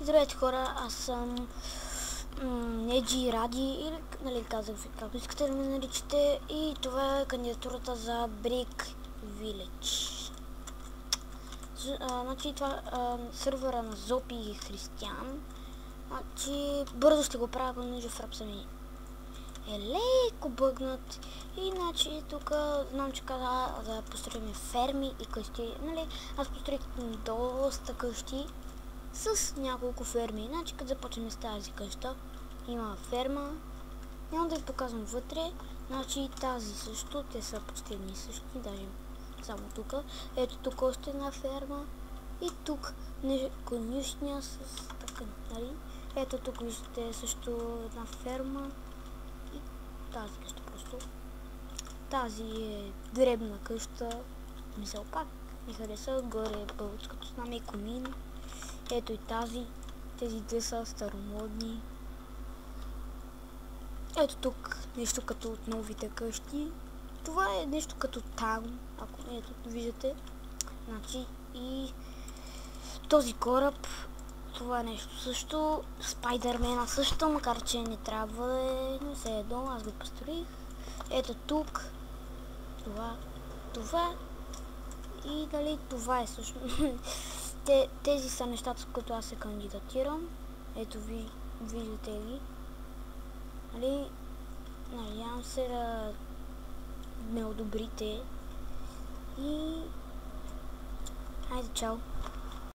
Здравейте хора, аз съм Неджи Ради, или нали, казах ви както искате да ме наричате, и това е кандидатурата за Brick Village. Значи това сервера на Зопи и Християн. Значи бързо ще го правя, понеже фрапса ми е леко бъгнат. И значи тук знам, че каза да построим ферми и къщи. Нали, аз построих доста къщи с няколко ферми. Значи като започнем с тази къща, има ферма. Няма да ви показвам вътре. Значи тази също, те са почти едни същи, даже само тук. Ето тук още една ферма. И тук конюшня с така, нали? Ето тук виждате също една ферма. И тази къща просто. Тази е дребна къща. Мисъл пак ми хареса. Отгоре е българското знаме и комин. Ето и тази. Тези две са старомодни. Ето тук нещо като от новите къщи. Това е нещо като там. Ако ето виждате. Значи и този кораб. Това е нещо също. Спайдърмена също, макар че не трябва да е. Не се едно, аз го построих. Ето тук. Това. И дали това е също. Тези са нещата, с които аз се кандидатирам. Ето виждате ги. Нали, надявам се да ме одобрите. И хайде, чао!